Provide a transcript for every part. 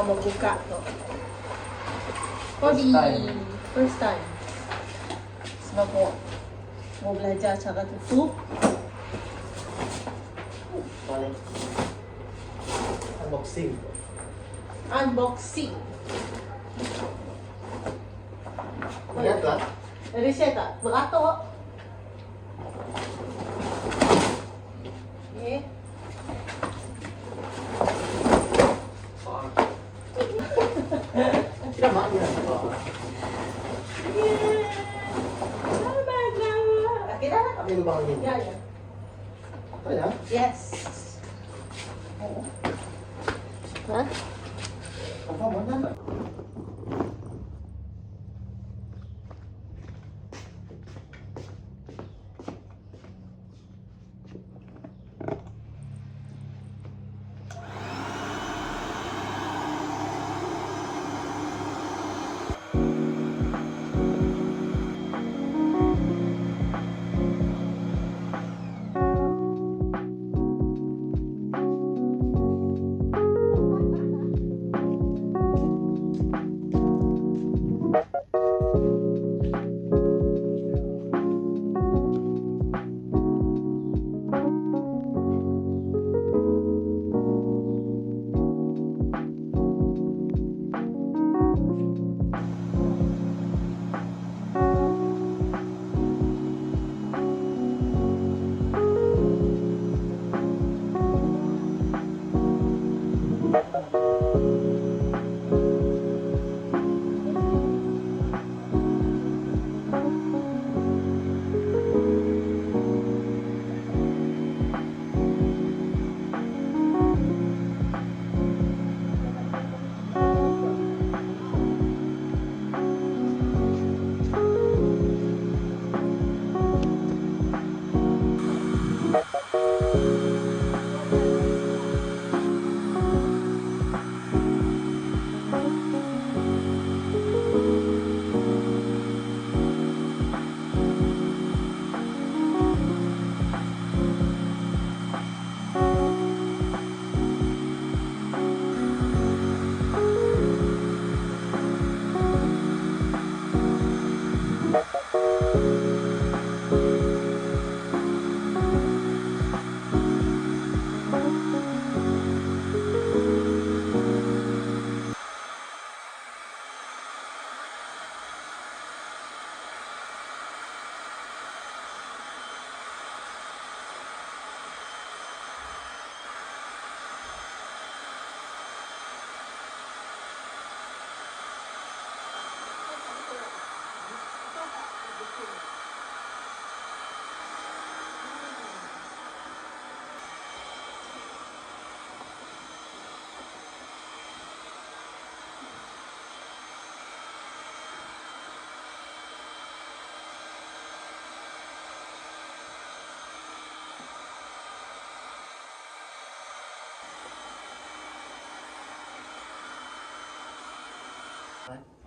magbuka to. First time. Sebab mau belajar cara tutup. Paling unboxing. Unboxing. Ingat lah. Dari saya tak beratur. Okay. Tidak maknya. Okay dah lah. Ambil lubang lagi. Ya, ya. Apa ya? Yes. Hah? Apa mana?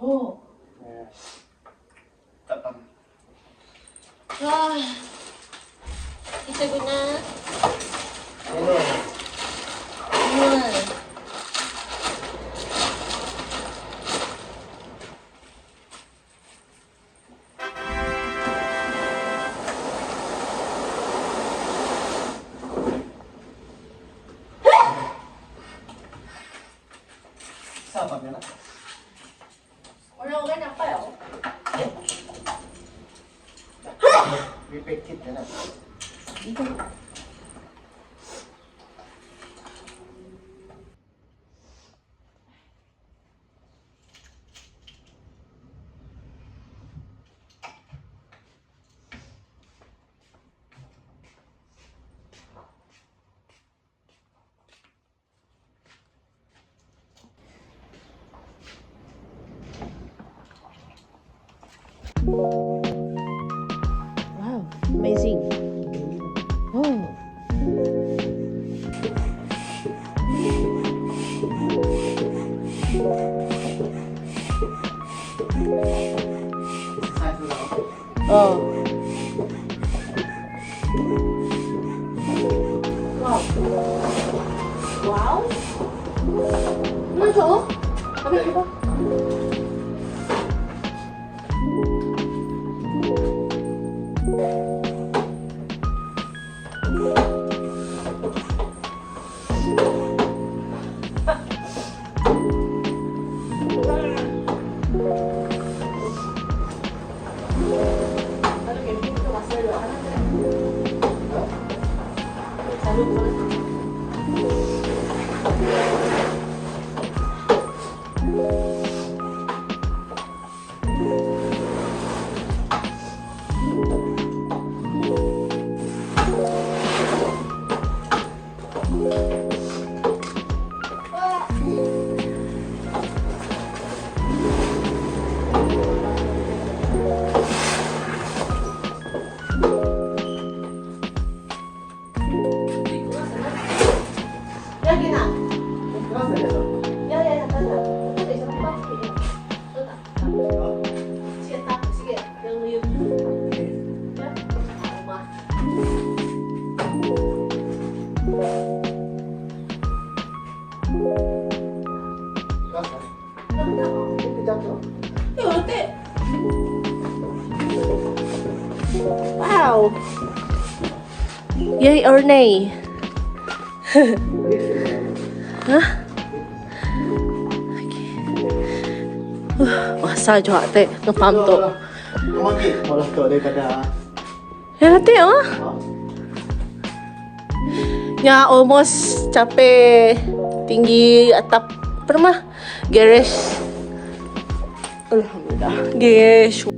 Oh. Tak paham. Wah. Kita guna manual. Siapa dia nak? Orang-orang apa ya? Repack kit dia nak. Itu. Wow, amazing. Oh. Saya sudah apa? Oh. Wow. Wow. Ano to? cuba. 여기나. Kenapa ya? 야야야 가자. 근데 저 빡빡이. 미치겠다. 미치게. 영유. 야. 엄마. 이거 어때? 와우. Yay or nay? Hah? Wah, saya juga teh ngepam tu. Mungkin malah tu daripada. Ya tengok. Ya almost capai tinggi atap apa nama? Garage. Alhamdulillah. Garage.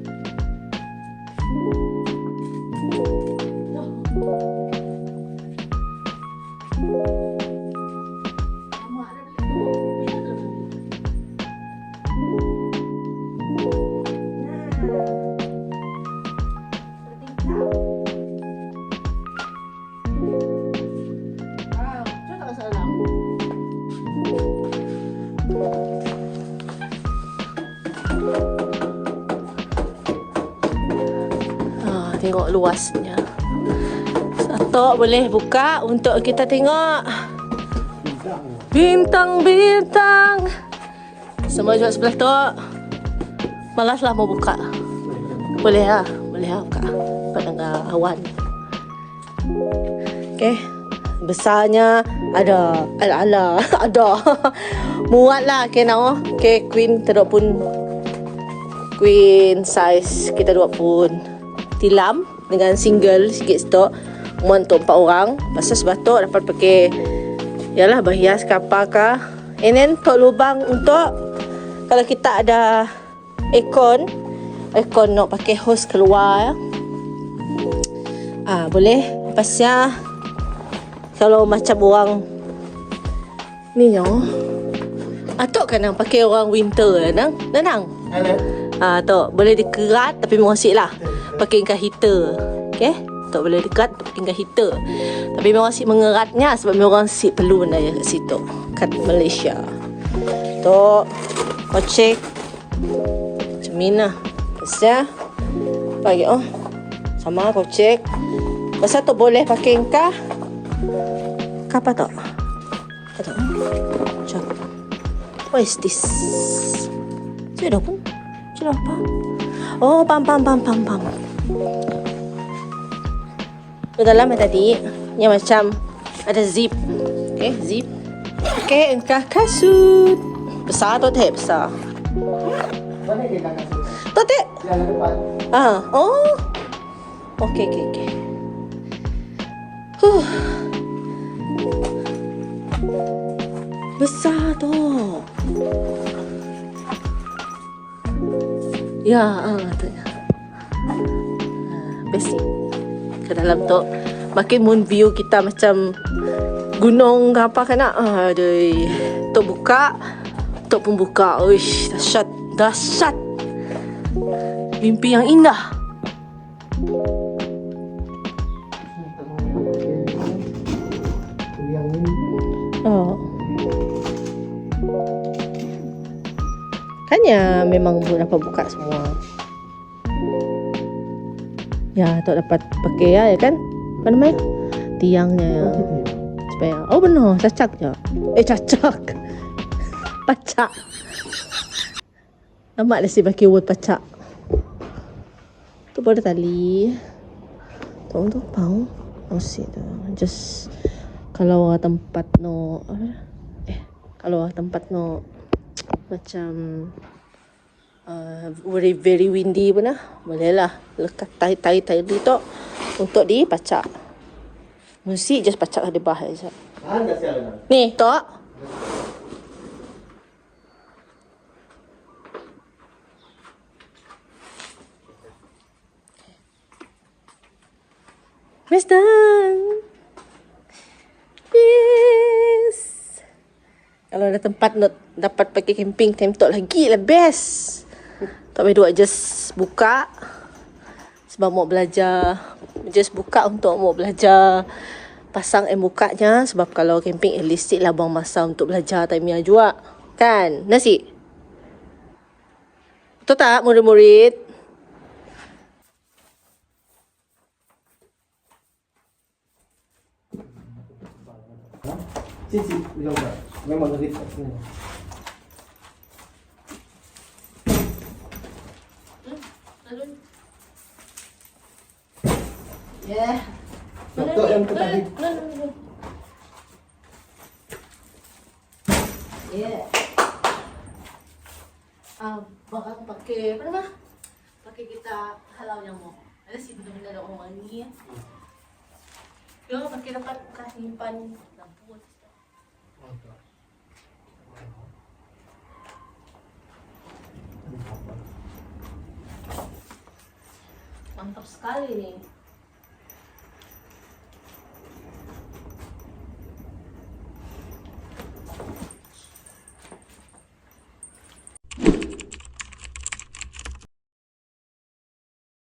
Tengok luasnya. Satu boleh buka untuk kita tengok bintang-bintang. Semua juga sebelah tu. Malaslah mau buka. Boleh lah buka. Pandangan awan. Okay. Besarnya ada. Ala-ala. Ada. Muat lah. Okay now. Okay, queen teruk pun. Queen size. Kita dua pun. Tilam dengan single sikit stok muat untuk 4 orang. Pasal sebab tu dapat pakai yalah berhias ke apa ke. And then tok lubang untuk kalau kita ada aircon nak pakai hose keluar. Boleh. Pasal kalau macam orang ni tok kan pakai orang winter nang. Tok boleh dikerat tapi mengosik lah. Pakai ikan heater. Okay. Tak boleh dekat pakai ikan heater. Tapi memang asyik mengeratnya sebab memang asyik perlu benda kat situ. Kat Malaysia. Tok kocek. Macam ni lah. Pasal bagi sama kocek. Pasal tu boleh pakai ikan. Apa tu? Apa tu? Macam what is this? Sudah pun. Sudah apa? Oh, pam. Dalam tadi yang macam ada zip. Okay, zip. Okay, engkau kasut. Besar tu teh besar. Mana kita kasut? Tu teh. Yang depan. Oh. Okay. Besar tu. Ya, tu. Basic. Ke dalam tu makin moon view kita macam gunung ke apa kan nak. Aduh. Tu buka. Tu pun buka. Uish, dahsyat. Mimpi yang indah. Yang ini. Oh. Kan ya memang dapat buka semua. Ya, tak dapat pakai ya kan? Apa namanya? Tiangnya ya. Supaya benar, cacak je. Cacak. Pacak. Nampak dah si pakai word pacak. Tu pada tali. Tu pau. Masih tu. Just kalau orang tempat no kalau orang tempat no macam very very windy pun lah. Boleh lah lekat tai tu untuk dipacak. Mesti just pacak di bawah je. Ni, tok. It's done. Yes. Kalau ada tempat nak dapat pergi camping time tu lagi lah best. Tak payah dua just buka sebab mau belajar. Just buka untuk mau belajar. Pasang mukanya sebab kalau camping at least lah buang masa untuk belajar time juga. Kan? Nasi? Betul tak murid-murid? Sini, bilang tak. Memang lebih tak sini. Yeah. Tok yang tadi. Yeah. Bakal pakai apa nama? Pakai kita halau yang mau. Ada sih benar-benar ada orang mandi ya. Yo pakai dapat simpan lampu. Mantap sekali nih.